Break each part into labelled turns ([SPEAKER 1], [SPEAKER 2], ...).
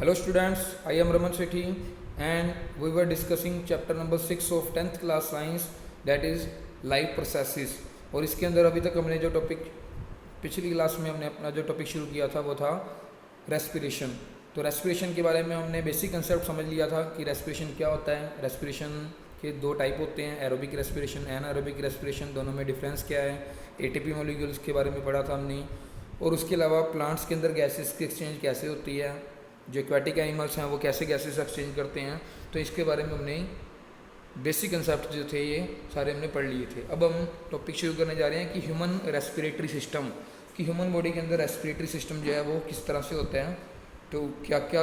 [SPEAKER 1] Hello students, I am Raman Sethi and we were discussing chapter number 6 of 10th class science, that is life processes। और इसके अंदर अभी तक हमने जो टॉपिक पिछली क्लास में हमने अपना जो टॉपिक शुरू किया था वो था रेस्पिरेशन। तो रेस्पिरेशन के बारे में हमने बेसिक कंसेप्ट समझ लिया था कि रेस्पिरेशन क्या होता है। रेस्पिरेशन के दो टाइप होते हैं, एरोबिक रेस्पिरेशन, एनारोबिक रेस्पिरेशन, दोनों में डिफरेंस क्या है। एटीपी मॉलिक्यूल्स के बारे में पढ़ा था हमने, और उसके अलावा प्लांट्स के अंदर गैसेस की एक्सचेंज कैसे होती है, जो एक्वाटिक एनिमल्स हैं वो कैसे गैसेस एक्सचेंज करते हैं। तो इसके बारे में हमने बेसिक कंसेप्ट जो थे ये सारे हमने पढ़ लिए थे। अब हम टॉपिक शुरू करने जा रहे हैं कि ह्यूमन रेस्पिरेटरी सिस्टम, कि ह्यूमन बॉडी के अंदर रेस्पिरेटरी सिस्टम जो है वो किस तरह से होता है, तो क्या क्या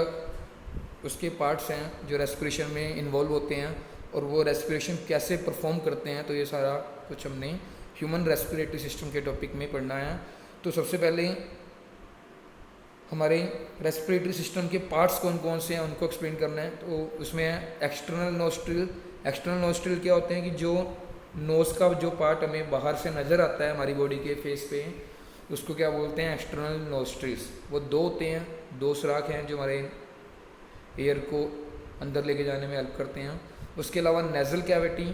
[SPEAKER 1] उसके पार्ट्स हैं जो रेस्पिरेशन में इन्वॉल्व होते हैं और वो रेस्पिरेशन कैसे परफॉर्म करते हैं। तो ये सारा कुछ हमने ह्यूमन रेस्पिरेटरी सिस्टम के टॉपिक में पढ़ना है। तो सबसे पहले हमारे रेस्पिरेटरी सिस्टम के पार्ट्स कौन कौन से हैं उनको एक्सप्लेन करना है। तो उसमें है एक्सटर्नल नोस्ट्रिल। एक्सटर्नल नोस्ट्रिल क्या होते हैं कि जो नोज़ का जो पार्ट हमें बाहर से नज़र आता है हमारी बॉडी के फेस पे, उसको क्या बोलते हैं, एक्सटर्नल नोस्ट्रिल्स। वो दो होते हैं, दो सुराख हैं जो हमारे एयर को अंदर लेके जाने में हेल्प करते हैं। उसके अलावा नेज़ल कैविटी,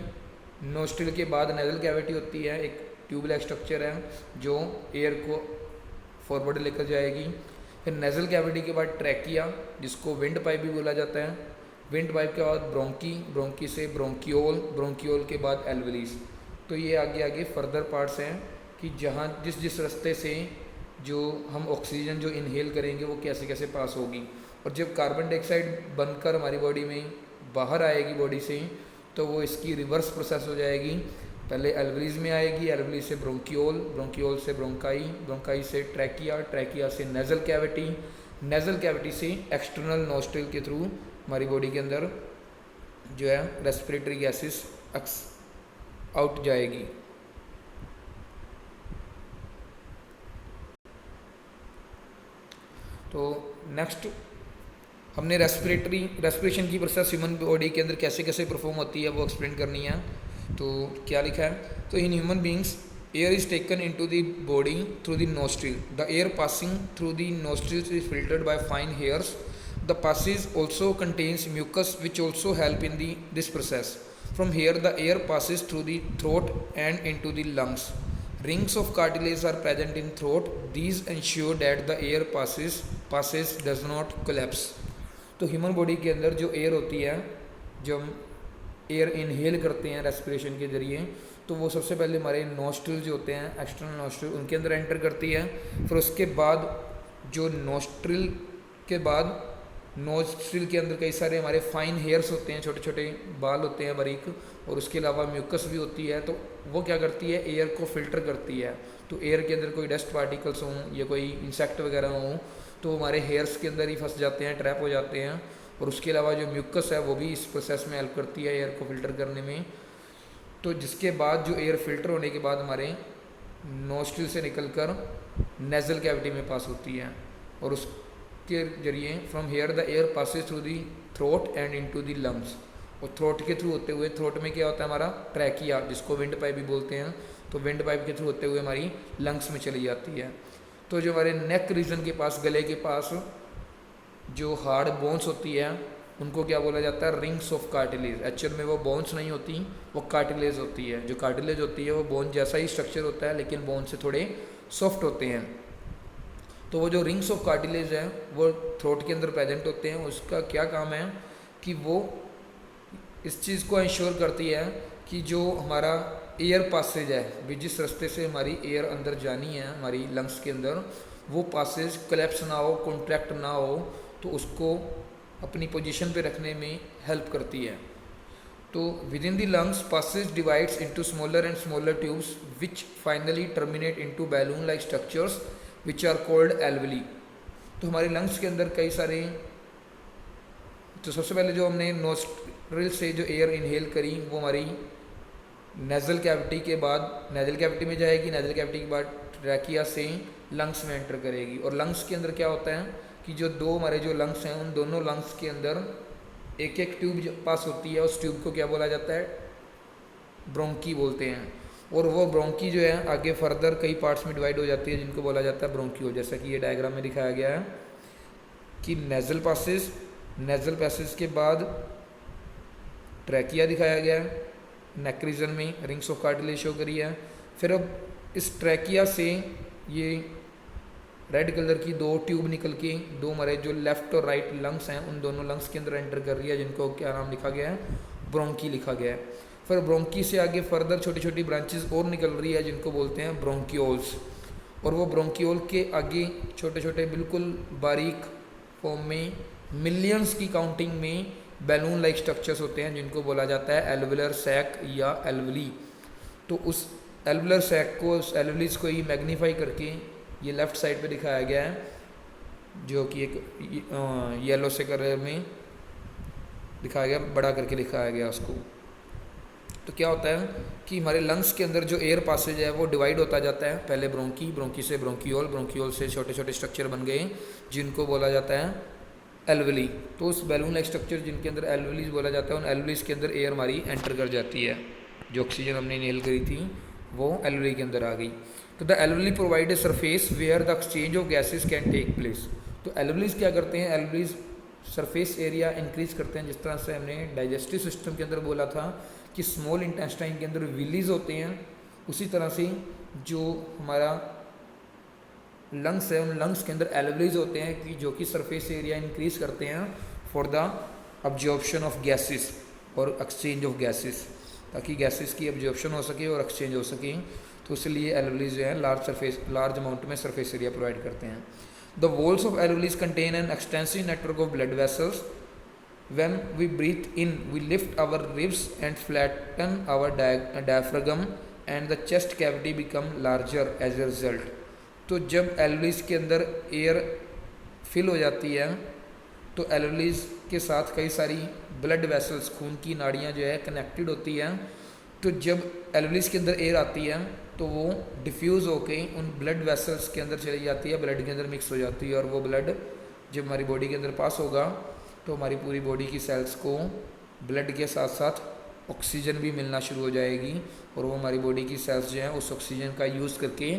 [SPEAKER 1] नोस्ट्रिल के बाद नेज़ल कैविटी होती है, एक ट्यूब लाइक स्ट्रक्चर है जो एयर को फॉरवर्ड लेकर जाएगी। फिर नेज़ल कैविटी के बाद ट्रैकिया, जिसको विंड पाइप भी बोला जाता है। विंड पाइप के बाद ब्रोंकी, ब्रोंकी से ब्रोंकियोल, ब्रोंकियोल के बाद एल्वेलिस। तो ये आगे आगे फर्दर पार्ट्स हैं कि जहाँ जिस जिस रास्ते से जो हम ऑक्सीजन जो इनहेल करेंगे वो कैसे कैसे पास होगी। और जब कार्बन डाइऑक्साइड बनकर हमारी बॉडी में बाहर आएगी बॉडी से, तो वो इसकी रिवर्स प्रोसेस हो जाएगी। पहले एल्वेलिस में आएगी, एल्वेलिस से ब्रोंकियोल, ब्रोंकियोल से ब्रोंकाई, ब्रोंकाई से ट्रैकिया, ट्रैकिया से नेज़ल कैविटी, नेज़ल कैविटी से एक्सटर्नल नोस्ट्रिल के थ्रू हमारी बॉडी के अंदर जो है रेस्पिरेटरी गैसेस आउट जाएगी। तो नेक्स्ट हमने रेस्पिरेशन की प्रोसेस ह्यूमन बॉडी के अंदर कैसे कैसे परफॉर्म होती है वो एक्सप्लेन करनी है। तो क्या लिखा है, तो in human beings air is taken into the body through the nostril. The air passing through the nostrils is filtered by fine hairs. The passage also contains mucus which also help in this process. From here the air passes through the throat and into the lungs. Rings of cartilage are present in throat. These ensure that the air passes does not collapse. तो human body के अंदर जो air होती है, जो हम air inhale करते हैं रेस्पिरेशन के जरिए, तो वो सबसे पहले हमारे नोस्ट्रिल जो होते हैं, एक्सटर्नल नोस्ट्रिल, उनके अंदर एंटर करती है। फिर उसके बाद जो नोस्ट्रिल के बाद नोस्ट्रिल के अंदर कई सारे हमारे फाइन हेयर्स होते हैं, छोटे छोटे बाल होते हैं बारीक, और उसके अलावा म्यूकस भी होती है। तो वो क्या करती है, एयर को फिल्टर करती है। तो एयर के अंदर कोई डस्ट पार्टिकल्स हों या कोई इंसेक्ट वगैरह हों तो हमारे हेयर्स के अंदर ही फंस जाते हैं, ट्रैप हो जाते हैं। और उसके अलावा जो म्यूकस है वो भी इस प्रोसेस में हेल्प करती है एयर को फिल्टर करने में। तो जिसके बाद जो एयर फिल्टर होने के बाद हमारे नोस्ट्रिल से निकलकर नेज़ल कैविटी में पास होती है, और उसके जरिए from here the air passes through the throat and into the lungs. और थ्रोट के थ्रू होते हुए, थ्रोट में क्या होता है हमारा ट्रैकिया, जिसको विंड पाइप भी बोलते हैं, तो विंड पाइप के थ्रू होते हुए हमारी लंग्स में चली जाती है। तो जो हमारे नेक रीजन के पास, गले के पास जो हार्ड बोन्स होती है उनको क्या बोला जाता है, रिंग्स ऑफ कार्टिलेज। एक्चुअल में वो बोन्स नहीं होती, वो कार्टिलेज होती है। जो कार्टिलेज होती है वो बोन जैसा ही स्ट्रक्चर होता है, लेकिन बोन से थोड़े सॉफ्ट होते हैं। तो वो जो रिंग्स ऑफ कार्टिलेज है वो थ्रोट के अंदर प्रेजेंट होते हैं। उसका क्या काम है कि वो इस चीज़ को इंश्योर करती है कि जो हमारा एयर पासेज है, भी जिस रास्ते से हमारी एयर अंदर जानी है हमारी लंग्स के अंदर, वो पासेज कोलैप्स ना हो, कॉन्ट्रैक्ट ना हो, तो उसको अपनी पोजीशन पे रखने में हेल्प करती है। तो within the lungs passage divides into smaller and smaller tubes which finally terminate into balloon like structures which are called alveoli. तो हमारे लंग्स के अंदर कई सारे, तो सबसे पहले जो हमने नोस्ट्रिल से जो एयर इनहेल करी वो हमारी नेज़ल कैविटी के बाद नेज़ल कैविटी में जाएगी, नेज़ल कैविटी के बाद ट्रैकिया से लंग्स में एंटर करेगी। और लंग्स के अंदर क्या होता है कि जो दो हमारे जो लंग्स हैं उन दोनों लंग्स के अंदर एक एक ट्यूब पास होती है। उस ट्यूब को क्या बोला जाता है, ब्रोंकी बोलते हैं। और वो ब्रोंकी जो है आगे फर्दर कई पार्ट्स में डिवाइड हो जाती है जिनको बोला जाता है ब्रोंकियोल, जैसा कि ये डायग्राम में दिखाया गया है। कि नेज़ल पासेस, नेज़ल पैसेज के बाद ट्रैकिया दिखाया गया है, नेक रीजन में रिंग्स ऑफ कार्टिलेज शो करी है। फिर अब इस ट्रैकिया से ये रेड कलर की दो ट्यूब निकल के दो हमारे जो लेफ्ट और राइट लंग्स हैं उन दोनों लंग्स के अंदर एंटर कर रही है, जिनको क्या नाम लिखा गया है, ब्रोंकी लिखा गया है। फिर ब्रोंकी से आगे फर्दर छोटी छोटी ब्रांचेस और निकल रही है जिनको बोलते हैं ब्रोंकियोल्स, और वो ब्रोंकियोल के आगे छोटे छोटे बिल्कुल बारीक फॉर्म में मिलियंस की काउंटिंग में बैलून लाइक स्ट्रक्चर्स होते हैं जिनको बोला जाता है एल्वुलर सैक या एल्वली। तो उस एल्वुलर सैक को, उस एल्वलीज को ही मैग्नीफाई करके ये लेफ़्ट साइड पे दिखाया गया है, जो कि एक येलो से कलर में दिखाया गया, बड़ा करके दिखाया गया उसको। तो क्या होता है कि हमारे लंग्स के अंदर जो एयर पासेज है वो डिवाइड होता जाता है, पहले ब्रोंकी, ब्रोंकी से ब्रोंकियोल, ब्रोंकियोल से छोटे छोटे स्ट्रक्चर बन गए जिनको बोला जाता है एल्वली। तो उस बैलून लाइक स्ट्रक्चर जिनके अंदर एल्वलीज बोला जाता है, उन एल्वलीज के अंदर एयर हमारी एंटर कर जाती है, जो ऑक्सीजन हमने इनहेल करी थी वो एल्वली के अंदर आ गई। तो the alveoli provide a surface where the exchange of gases can take place. तो एल्वलीज क्या करते हैं, एल्वलीज सरफेस एरिया इंक्रीज करते हैं, जिस तरह से हमने डाइजेस्टिव सिस्टम के अंदर बोला था कि स्मॉल इंटेस्टाइन के अंदर विलीज होते हैं, उसी तरह से जो हमारा लंग्स है उन लंग्स के अंदर एल्वलीज होते हैं कि जो कि सरफेस एरिया इंक्रीज करते हैं for the absorption of gases और एक्सचेंज ऑफ गैसेस, ताकि गैसेस की अब्जॉर्प्शन हो सके और एक्सचेंज हो सके। तो इसलिए एल्वलीज जो है लार्ज अमाउंट में सरफेस एरिया प्रोवाइड करते हैं। The walls of alveoli contain an extensive network of blood vessels. When we breathe in, we lift our ribs and flatten our diaphragm and the chest cavity become larger as a result. तो जब एल्वलीज के अंदर air fill हो जाती है तो एल्वलीज के साथ कई सारी ब्लड वेसल्स, खून की नाड़ियाँ जो है कनेक्टेड होती हैं। तो जब एल्वलीज के अंदर एयर आती है तो वो डिफ्यूज़ होके उन ब्लड वेसल्स के अंदर चली जाती है, ब्लड के अंदर मिक्स हो जाती है, और वो ब्लड जब हमारी बॉडी के अंदर पास होगा तो हमारी पूरी बॉडी की सेल्स को ब्लड के साथ साथ ऑक्सीजन भी मिलना शुरू हो जाएगी, और वो हमारी बॉडी की सेल्स जो हैं उस ऑक्सीजन का यूज़ करके,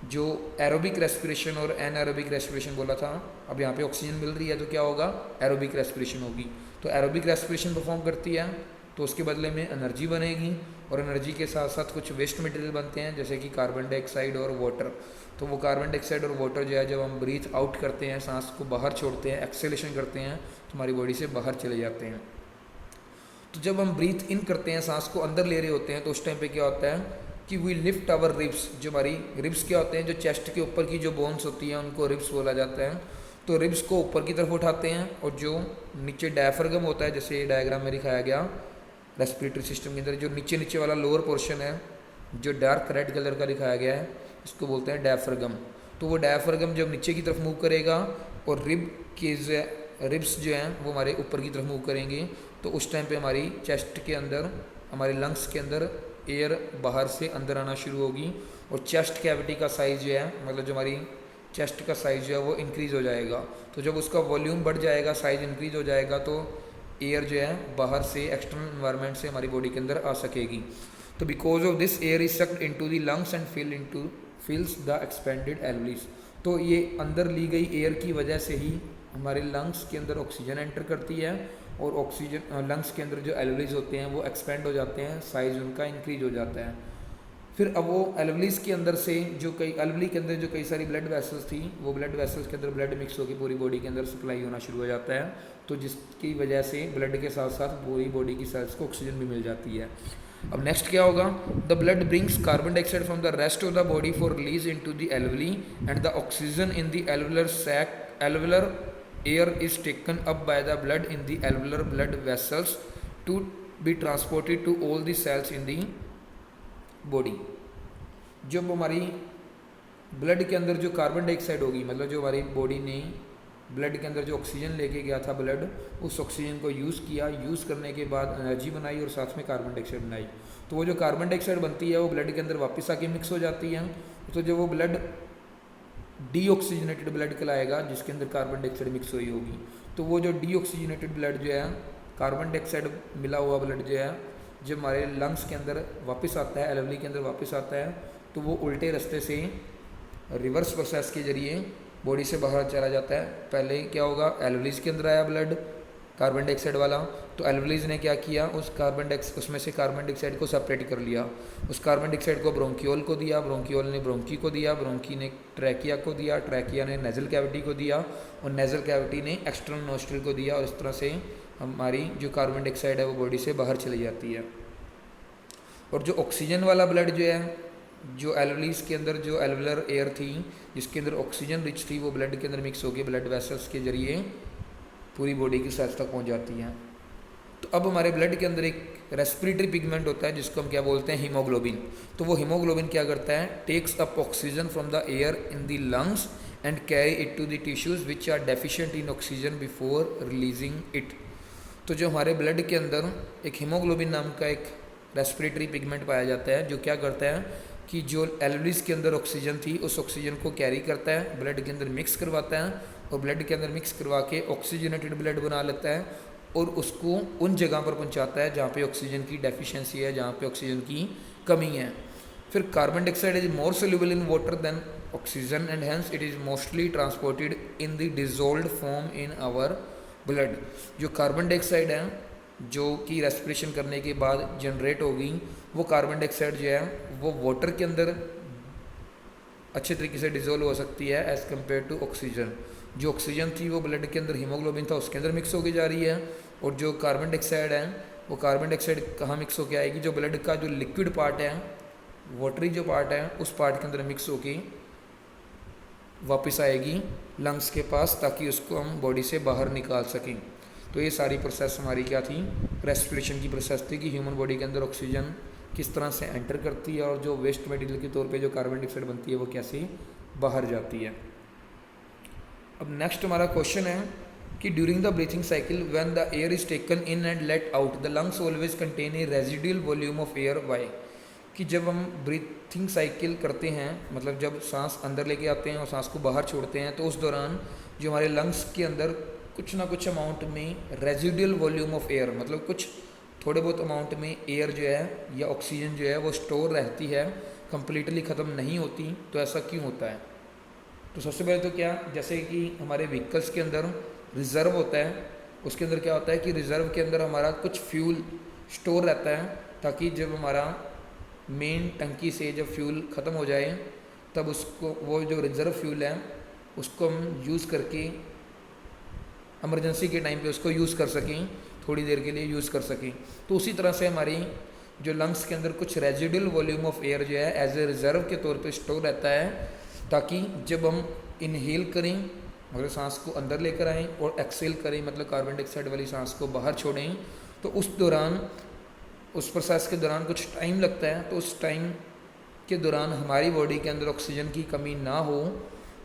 [SPEAKER 1] जो एरोबिक रेस्पिरेशन और एनारोबिक रेस्पिरेशन बोला था, अब यहाँ पे ऑक्सीजन मिल रही है तो क्या होगा, एरोबिक रेस्पिरेशन होगी। तो एरोबिक रेस्पिरेशन परफॉर्म करती है तो उसके बदले में एनर्जी बनेगी, और एनर्जी के साथ साथ कुछ वेस्ट मटेरियल बनते हैं जैसे कि कार्बन डाइऑक्साइड और वाटर। तो वो कार्बन डाइऑक्साइड और वाटर जो है जब हम ब्रीथ आउट करते हैं, सांस को बाहर छोड़ते हैं, एक्सेलेशन करते हैं, तो हमारी बॉडी से बाहर चले जाते हैं। तो जब हम ब्रीथ इन करते हैं, सांस को अंदर ले रहे होते हैं, तो उस टाइम पे क्या होता है कि वी लिफ्ट आवर रिब्स। जो हमारी रिब्स क्या होते हैं, जो चेस्ट के ऊपर की जो बोन्स होती हैं उनको रिब्स बोला जाता है। तो रिब्स को ऊपर की तरफ उठाते हैं, और जो नीचे डायफ्रागम होता है, जैसे डायग्राम में दिखाया गया रेस्पिरेटरी सिस्टम के अंदर, जो नीचे नीचे वाला लोअर पोर्शन है जो डार्क रेड कलर का दिखाया गया है, इसको बोलते हैं डायफ्रागम। तो वो डायफ्रागम जब नीचे की तरफ मूव करेगा और रिब्स जो हैं वो हमारे ऊपर की तरफ मूव करेंगे, तो उस टाइम पे हमारी चेस्ट के अंदर, हमारे लंग्स के अंदर एयर बाहर से अंदर आना शुरू होगी, और चेस्ट कैविटी का साइज़ जो है, मतलब जो हमारी चेस्ट का साइज़ जो है वो इंक्रीज़ हो जाएगा। तो जब उसका वॉल्यूम बढ़ जाएगा, साइज़ इंक्रीज़ हो जाएगा, तो एयर जो है बाहर से, एक्सटर्नल इन्वायरमेंट से हमारी बॉडी के अंदर आ सकेगी। तो because of this air is sucked into the lungs and fills the expanded alveoli. तो ये अंदर ली गई एयर की वजह से ही हमारे लंग्स के अंदर ऑक्सीजन एंटर करती है, और ऑक्सीजन लंग्स के अंदर जो एल्वलीज होते हैं वो एक्सपेंड हो जाते हैं, साइज़ उनका इंक्रीज हो जाता है। फिर अब वो एल्वलीज के अंदर से जो कई एल्वली के अंदर जो कई सारी ब्लड वेसल्स थी, वो ब्लड वेसल्स के अंदर ब्लड मिक्स होकर पूरी बॉडी के अंदर सप्लाई होना शुरू हो जाता है, तो जिसकी वजह से ब्लड के साथ साथ पूरी बॉडी की सेल्स को ऑक्सीजन भी मिल जाती है। अब नेक्स्ट क्या होगा, the blood brings carbon dioxide from the rest of the body for release into the alveoli, and the oxygen in the alveolar sac, alveolar air is taken up by the blood in the alveolar blood vessels to be transported to all the cells in the body. जब हमारी blood के अंदर जो carbon dioxide होगी, मतलब जो हमारी body ने ब्लड के अंदर जो ऑक्सीजन लेके गया था ब्लड, उस ऑक्सीजन को यूज़ किया, यूज़ करने के बाद एनर्जी बनाई और साथ में कार्बन डाइऑक्साइड बनाई, तो वो जो कार्बन डाइऑक्साइड बनती है वो ब्लड के अंदर वापस आके मिक्स हो जाती है। तो जब वो ब्लड डीऑक्सीजनेटेड ब्लड कहलाएगा, जिसके अंदर कार्बन डाइऑक्साइड मिक्स हुई होगी, तो वो जो डीऑक्सीजनेटेड ब्लड जो है, कार्बन डाइऑक्साइड मिला हुआ ब्लड जो है, जब हमारे लंग्स के अंदर वापस आता है, एल्वली के अंदर वापस आता है, तो वो उल्टे रास्ते से रिवर्स प्रोसेस के जरिए बॉडी से बाहर चला जाता है। पहले क्या होगा, एल्वलीज के अंदर आया ब्लड कार्बन डाइऑक्साइड वाला, तो एल्वलीज ने क्या किया, उसमें से कार्बन डाइऑक्साइड को सेपरेट कर लिया। उस कार्बन डाइऑक्साइड को ब्रोंकियोल को दिया, ब्रोंकियोल ने ब्रोंकी को दिया, ब्रोंकी ने ट्रैकिया को दिया, ट्रैकिया ने नेजल कैविटी को दिया, और नेजल कैविटी ने एक्सटर्नल नोस्ट्रिल को दिया। और इस तरह से हमारी जो कार्बन डाइऑक्साइड है वो बॉडी से बाहर चली जाती है। और जो ऑक्सीजन वाला ब्लड जो है, जो एल्वलीज के अंदर जो एल्वुलर एयर थी जिसके अंदर ऑक्सीजन रिच थी, वो ब्लड के अंदर मिक्स होकर ब्लड वेसल्स के जरिए पूरी बॉडी की सेल्स तक पहुंच जाती हैं। तो अब हमारे ब्लड के अंदर एक रेस्पिरेटरी पिगमेंट होता है जिसको हम क्या बोलते हैं, हीमोग्लोबिन। तो वो हीमोग्लोबिन क्या करता है, takes up oxygen from the air in the lungs and carry it to the tissues which are deficient in oxygen before releasing it. तो जो हमारे ब्लड के अंदर एक हीमोग्लोबिन नाम का एक रेस्पिरेटरी पिगमेंट पाया जाता है, जो क्या करता है कि जो एल्वलीज के अंदर ऑक्सीजन थी उस ऑक्सीजन को कैरी करता है, ब्लड के अंदर मिक्स करवाता है, और ब्लड के अंदर मिक्स करवा के ऑक्सीजनेटेड ब्लड बना लेता है, और उसको उन जगह पर पहुंचाता है जहाँ पे ऑक्सीजन की डेफिशिएंसी है, जहाँ पे ऑक्सीजन की कमी है। फिर carbon dioxide is more soluble in water than oxygen and hence it is mostly transported in the dissolved form in our blood. जो कार्बन डाइऑक्साइड है जो कि रेस्पिरेशन करने के बाद जनरेट होगी, वो कार्बन डाइऑक्साइड जो है वो वाटर के अंदर अच्छे तरीके से डिजोल्व हो सकती है एज़ कम्पेयर टू ऑक्सीजन। जो ऑक्सीजन थी वो ब्लड के अंदर हीमोग्लोबिन था उसके अंदर मिक्स होके जा रही है, और जो कार्बन डाइऑक्साइड है वो कार्बन डाइऑक्साइड कहाँ मिक्स होके आएगी, जो ब्लड का जो लिक्विड पार्ट है, वाटरी जो पार्ट है, उस पार्ट के अंदर मिक्स होके वापस आएगी लंग्स के पास, ताकि उसको हम बॉडी से बाहर निकाल सकें। तो ये सारी प्रोसेस हमारी क्या थी, रेस्पिरेशन की प्रोसेस थी कि ह्यूमन बॉडी के अंदर ऑक्सीजन किस तरह से एंटर करती है, और जो वेस्ट मटेरियल के तौर पे जो कार्बन डाइऑक्साइड बनती है वो कैसे बाहर जाती है। अब नेक्स्ट हमारा क्वेश्चन है कि during the breathing cycle when the air is taken in and let out the lungs always contain a residual volume of air why. कि जब हम ब्रीथिंग साइकिल करते हैं, मतलब जब सांस अंदर लेके आते हैं और सांस को बाहर छोड़ते हैं, तो उस दौरान जो हमारे लंग्स के अंदर कुछ ना कुछ अमाउंट में रेजिडुअल वॉल्यूम ऑफ एयर, मतलब कुछ थोड़े बहुत अमाउंट में एयर जो है या ऑक्सीजन जो है वो स्टोर रहती है, कंप्लीटली ख़त्म नहीं होती। तो ऐसा क्यों होता है? तो सबसे पहले तो क्या, जैसे कि हमारे व्हीकल्स के अंदर रिज़र्व होता है, उसके अंदर क्या होता है कि रिज़र्व के अंदर हमारा कुछ फ्यूल स्टोर रहता है, ताकि जब हमारा मेन टंकी से जब फ्यूल ख़त्म हो जाए तब उसको, वो जो रिज़र्व फ्यूल है उसको हम यूज़ करके इमरजेंसी के टाइम पे उसको यूज़ कर सकें, थोड़ी देर के लिए यूज़ कर सकें। तो उसी तरह से हमारी जो लंग्स के अंदर कुछ रेजिडुअल वॉल्यूम ऑफ एयर जो है एज ए रिज़र्व के तौर पे स्टोर रहता है, ताकि जब हम इनहेल करें, मतलब सांस को अंदर लेकर आएँ, और एक्सेल करें, मतलब कार्बन डाइऑक्साइड वाली सांस को बाहर छोड़ें, तो उस दौरान, उस प्रोसेस के दौरान कुछ टाइम लगता है। तो उस टाइम के दौरान हमारी बॉडी के अंदर ऑक्सीजन की कमी ना हो,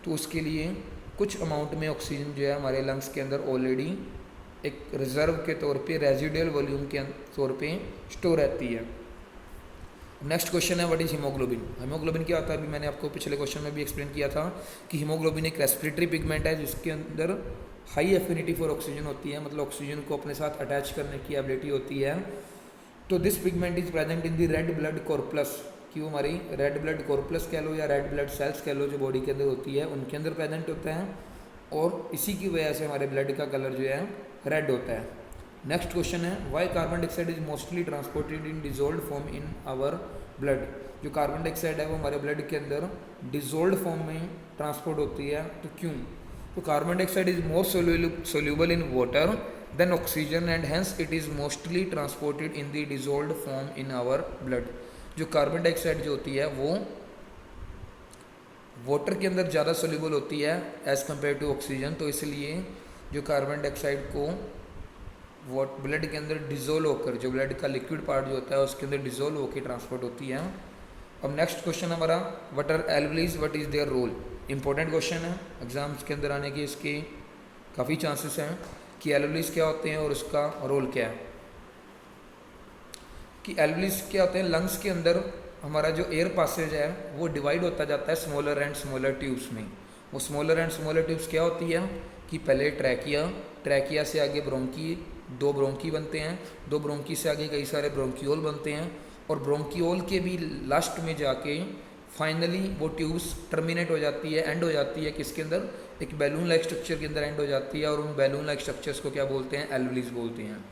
[SPEAKER 1] तो उसके लिए कुछ अमाउंट में ऑक्सीजन जो है हमारे लंग्स के अंदर ऑलरेडी एक रिज़र्व के तौर पे, रेजिडुअल वॉल्यूम के तौर पे स्टोर रहती है। नेक्स्ट क्वेश्चन है व्हाट इज़ हीमोग्लोबिन। हीमोग्लोबिन क्या होता है, अभी मैंने आपको पिछले क्वेश्चन में भी एक्सप्लेन किया था कि हीमोग्लोबिन एक रेस्पिरेटरी पिगमेंट है जिसके अंदर हाई एफिनिटी फॉर ऑक्सीजन होती है, मतलब ऑक्सीजन को अपने साथ अटैच करने की एबिलिटी होती है। तो this pigment is present in the red blood corpus, कि वो हमारी रेड ब्लड कॉर्पस कह लो या रेड ब्लड सेल्स कह लो, जो बॉडी के अंदर होती है उनके अंदर प्रेजेंट होता है, और इसी की वजह से हमारे ब्लड का कलर जो है रेड होता है। नेक्स्ट क्वेश्चन है why carbon dioxide is mostly transported in dissolved form in our blood. जो कार्बन डाइऑक्साइड है वो हमारे ब्लड के अंदर डिजोल्व्ड फॉर्म में ट्रांसपोर्ट होती है, तो क्यों? तो carbon dioxide is more soluble in water than oxygen and hence it is mostly transported in the dissolved form in our blood. जो कार्बन डाइऑक्साइड जो होती है वो वाटर के अंदर ज़्यादा सोल्यूबल होती है एज़ कम्पेयर टू ऑक्सीजन, तो इसलिए जो कार्बन डाइऑक्साइड को ब्लड के अंदर डिजोल्व होकर, जो ब्लड का लिक्विड पार्ट जो होता है उसके अंदर डिजोल्व होकर ट्रांसपोर्ट होती है। अब नेक्स्ट क्वेश्चन हमारा what are alveoli, what is their role. Important question है, एग्जाम्स के अंदर आने के इसके काफ़ी चांसेस हैं कि एल्वलीज क्या होते हैं और उसका रोल क्या है। कि एल्वलीज क्या होते हैं, लंग्स के अंदर हमारा जो एयर पासेज है वो डिवाइड होता जाता है स्मॉलर एंड स्मॉलर ट्यूब्स में। वो स्मॉलर एंड स्मॉलर ट्यूब्स क्या होती है कि पहले ट्रैकिया, ट्रैकिया से आगे ब्रोंकी, 2 ब्रोंकी बनते हैं, 2 ब्रोंकी से आगे कई सारे ब्रोंकियोल बनते हैं, और ब्रोंकियोल के भी लास्ट में जाके फाइनली वो ट्यूब्स टर्मिनेट हो जाती है, एंड हो जाती है किसके अंदर, एक बैलून लाइक स्ट्रक्चर के अंदर एंड हो जाती है, और उन बैलून लाइक स्ट्रक्चर्स को क्या बोलते हैं, एल्वलीज बोलते हैं।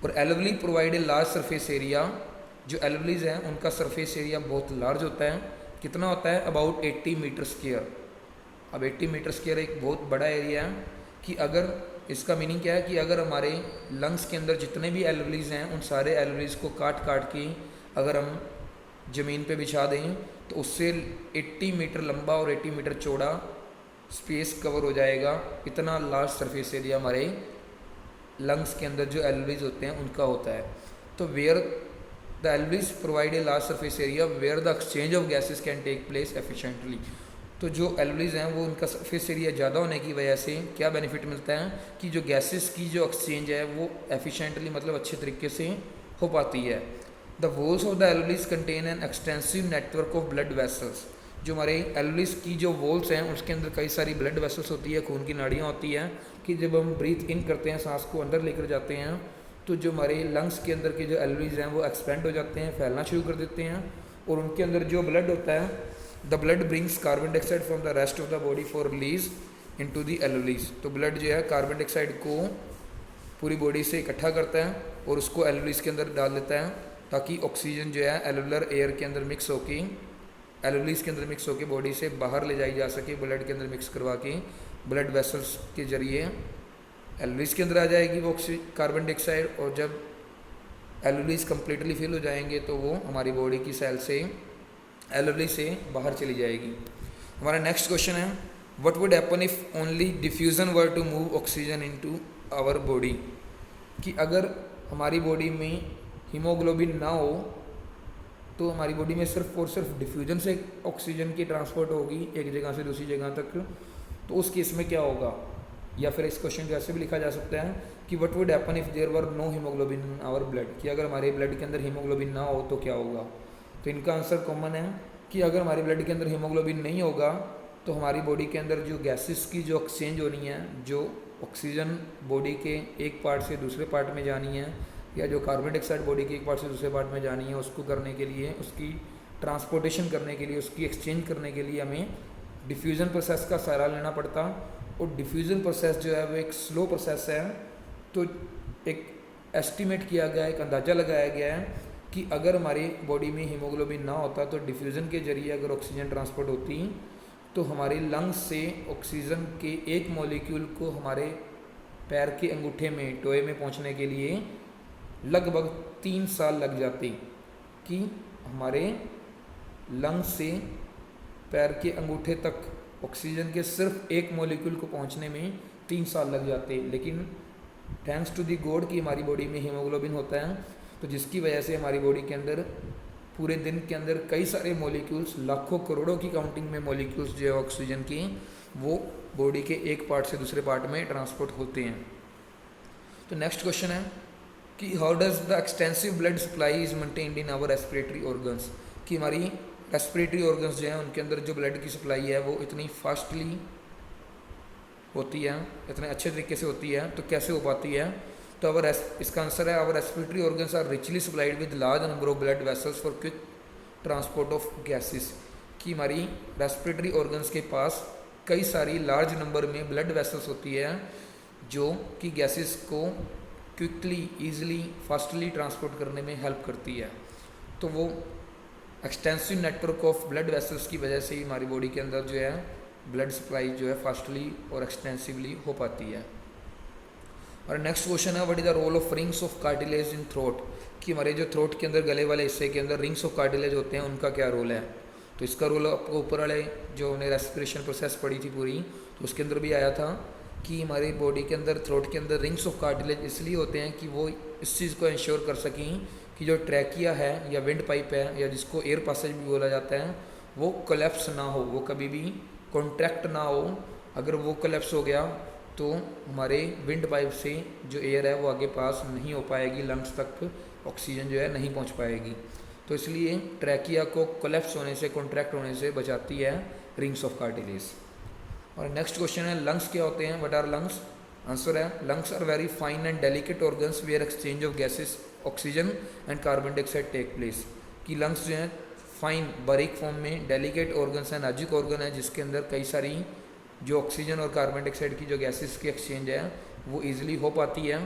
[SPEAKER 1] और alveoli provide a large surface area, जो एल्वलीज हैं उनका सरफेस एरिया बहुत लार्ज होता है। कितना होता है, अबाउट 80 मीटर स्क्वायर। अब 80 मीटर स्क्वायर एक बहुत बड़ा एरिया है, कि अगर इसका मीनिंग क्या है कि अगर हमारे लंग्स के अंदर जितने भी एल्वलीज हैं उन सारे एल्वलीज को काट काट के अगर हम ज़मीन पे बिछा दें तो उससे 80 मीटर लंबा और 80 मीटर चौड़ा स्पेस कवर हो जाएगा। इतना लार्ज सरफेस एरिया हमारे लंग्स के अंदर जो एल्वलीज होते हैं उनका होता है। तो where the alveoli provide a large surface area where the exchange of gases can take place efficiently. तो जो एल्वलीज हैं वो उनका सरफेस एरिया ज़्यादा होने की वजह से क्या बेनिफिट मिलता है कि जो गैसेस की जो एक्सचेंज है वो एफिशिएंटली मतलब अच्छे तरीके से हो पाती है। The walls of the alveoli contain an extensive network of blood vessels. जो हमारे एल्वलीज की जो वॉल्स हैं उसके अंदर कई सारी ब्लड वेसल्स होती है, खून की नाड़ियाँ होती हैं, कि जब हम ब्रीथ इन करते हैं, सांस को अंदर लेकर जाते हैं, तो जो हमारे लंग्स के अंदर के जो एल्वलीज हैं वो एक्सपेंड हो जाते हैं, फैलना शुरू कर देते हैं, और उनके अंदर जो ब्लड होता है, the blood brings carbon dioxide from the rest of the body for release into the alveoli. तो ब्लड जो है कार्बन डाइऑक्साइड को पूरी बॉडी से इकट्ठा करता है और उसको एल्वलीज के अंदर डाल देता है, ताकि ऑक्सीजन जो है एलुलर एयर के अंदर मिक्स होके, एल्वलीज के अंदर मिक्स होके बॉडी से बाहर ले जाई जा सके, ब्लड के अंदर मिक्स करवा के ब्लड वेसल्स के जरिए एल्वलीज के अंदर आ जाएगी वो कार्बन डाइऑक्साइड, और जब एल्वलीज कम्प्लीटली फिल हो जाएंगे तो वो हमारी बॉडी की सेल से एल्वली से बाहर चली जाएगी। हमारा नेक्स्ट क्वेश्चन है, what would happen if only diffusion were to move oxygen into our body. कि अगर हमारी बॉडी में हीमोग्लोबिन ना हो तो हमारी बॉडी में सिर्फ और सिर्फ डिफ्यूजन से ऑक्सीजन की ट्रांसपोर्ट होगी एक जगह से दूसरी जगह तक, तो उस केस में क्या होगा। या फिर इस क्वेश्चन को ऐसे भी लिखा जा सकता है कि what would happen if there were no haemoglobin in our blood. कि अगर हमारे ब्लड के अंदर हीमोग्लोबिन ना हो तो क्या होगा। तो इनका आंसर कॉमन है कि अगर हमारे ब्लड के अंदर हीमोग्लोबिन नहीं होगा तो हमारी बॉडी के अंदर जो गैसेस की जो एक्सचेंज होनी है, जो ऑक्सीजन बॉडी के एक पार्ट से दूसरे पार्ट में जानी है, या जो कार्बन डाइऑक्साइड बॉडी के एक पार्ट से दूसरे पार्ट में जानी है, उसको करने के लिए, उसकी ट्रांसपोर्टेशन करने के लिए, उसकी एक्सचेंज करने के लिए हमें डिफ्यूज़न प्रोसेस का सहारा लेना पड़ता। और डिफ्यूज़न प्रोसेस जो है वो एक स्लो प्रोसेस है। तो एक एस्टिमेट किया गया, एक अंदाज़ा लगाया गया है कि अगर हमारी बॉडी में हीमोग्लोबिन ना होता तो डिफ्यूज़न के जरिए अगर ऑक्सीजन ट्रांसपोर्ट होती तो हमारे लंग्स से ऑक्सीजन के एक मॉलिक्यूल को हमारे पैर के अंगूठे में, टोए में पहुंचने के लिए लगभग 3 साल लग जाते। कि हमारे लंग्स से पैर के अंगूठे तक ऑक्सीजन के सिर्फ एक मॉलिक्यूल को पहुंचने में 3 साल लग जाते। लेकिन थैंक्स टू दी गॉड कि हमारी बॉडी में हीमोग्लोबिन होता है, तो जिसकी वजह से हमारी बॉडी के अंदर पूरे दिन के अंदर कई सारे मॉलिक्यूल्स, लाखों करोड़ों की काउंटिंग में मॉलिक्यूल्स जो है ऑक्सीजन की, वो बॉडी के एक पार्ट से दूसरे पार्ट में ट्रांसपोर्ट होते हैं। तो नेक्स्ट क्वेश्चन है कि how does the extensive blood supply is maintained in our respiratory organs. कि हमारी रेस्पिरेटरी ऑर्गन्स जो हैं उनके अंदर जो ब्लड की सप्लाई है वो इतनी फास्टली होती है, इतने अच्छे तरीके से होती है, तो कैसे हो पाती है। तो अवर इसका आंसर है our respiratory organs are richly supplied with large number of blood vessels for quick transport of gases. कि हमारी रेस्पिरेटरी ऑर्गन्स के पास कई सारी लार्ज नंबर में ब्लड वेसल्स होती है जो कि गैसेस को क्विकली, ईजिली, फास्टली ट्रांसपोर्ट करने में हेल्प करती है। तो वो extensive network of blood vessels की वजह से ही हमारी बॉडी के अंदर जो है ब्लड सप्लाई जो है फास्टली और एक्सटेंसिवली हो पाती है। और नेक्स्ट क्वेश्चन है what is the role of rings of cartilage in throat. कि हमारे जो थ्रोट के अंदर, गले वाले हिस्से के अंदर रिंग्स ऑफ कार्टिलेज होते हैं, उनका क्या रोल है। तो इसका रोल आपको ऊपर वाले जो हमने रेस्पिरेशन प्रोसेस पढ़ी थी पूरी, तो उसके अंदर भी आया था कि हमारी बॉडी के अंदर, थ्रोट के अंदर रिंग्स ऑफ कार्टिलेज इसलिए होते हैं कि वो इस चीज़ को इंश्योर कर सकें कि जो ट्रैकिया है या विंड पाइप है, या जिसको एयर पासेज भी बोला जाता है, वो कोलैप्स ना हो, वो कभी भी कॉन्ट्रैक्ट ना हो। अगर वो कोलैप्स हो गया तो हमारे विंड पाइप से जो एयर है वो आगे पास नहीं हो पाएगी, लंग्स तक ऑक्सीजन जो है नहीं पहुंच पाएगी। तो इसलिए ट्रैकिया को कोलैप्स होने से, कॉन्ट्रैक्ट होने से बचाती है रिंग्स ऑफ कार्टिलेज। और नेक्स्ट क्वेश्चन है लंग्स क्या होते हैं, व्हाट आर लंग्स। आंसर है lungs are very fine and delicate organs where exchange of gases, oxygen and carbon dioxide take place. कि लंग्स जो हैं फाइन बारीक फॉर्म में डेलिकेट ऑर्गन्स हैं, नाजुक ऑर्गन है जिसके अंदर कई सारी जो ऑक्सीजन और कार्बन डाइऑक्साइड की जो गैसेस की एक्सचेंज है वो ईजिली हो पाती है।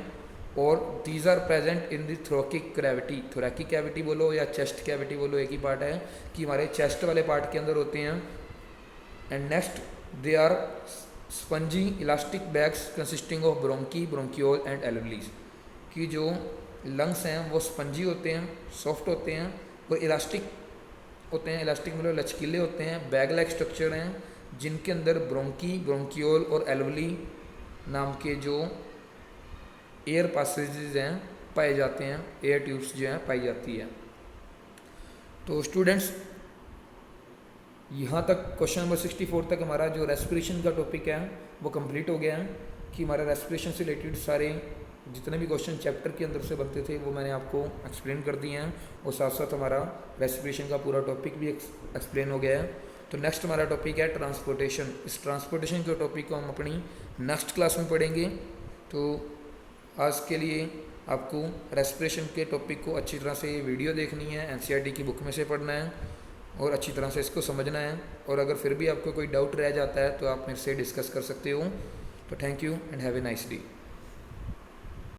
[SPEAKER 1] और these are present in the thoracic cavity, thoracic cavity बोलो या चेस्ट कैविटी बोलो, एक ही पार्ट है कि हमारे चेस्ट वाले पार्ट के अंदर होते हैं। And next they are spongy elastic bags consisting of bronchi, bronchiole and alveoli, कि जो लंग्स हैं वो स्पंजी होते हैं, सॉफ्ट होते हैं और इलास्टिक होते हैं। इलास्टिक मतलब लचकीले होते हैं, बैग लाइक स्ट्रक्चर हैं जिनके अंदर ब्रोंकी, ब्रोंकियोल और एल्वेली नाम के जो एयर पासेजेस हैं पाए जाते हैं, एयर ट्यूब्स जो हैं पाई जाती है। तो स्टूडेंट्स यहाँ तक क्वेश्चन नंबर 64 तक हमारा जो रेस्पिरेशन का टॉपिक है वो कंप्लीट हो गया है, कि हमारा रेस्पिरेशन से रिलेटेड सारे जितने भी क्वेश्चन चैप्टर के अंदर से बनते थे वो मैंने आपको एक्सप्लेन कर दिए हैं, और साथ साथ हमारा रेस्पिरेशन का पूरा टॉपिक भी एक्सप्लेन हो गया है। तो नेक्स्ट हमारा टॉपिक है ट्रांसपोर्टेशन। इस ट्रांसपोर्टेशन के टॉपिक को हम अपनी नेक्स्ट क्लास में पढ़ेंगे। तो आज के लिए आपको रेस्पिरेशन के टॉपिक को अच्छी तरह से वीडियो देखनी है, एनसीईआरटी की बुक में से पढ़ना है और अच्छी तरह से इसको समझना है। और अगर फिर भी आपको कोई डाउट रह जाता है तो आप मेरे से डिस्कस कर सकते हो। तो thank you and have a nice day.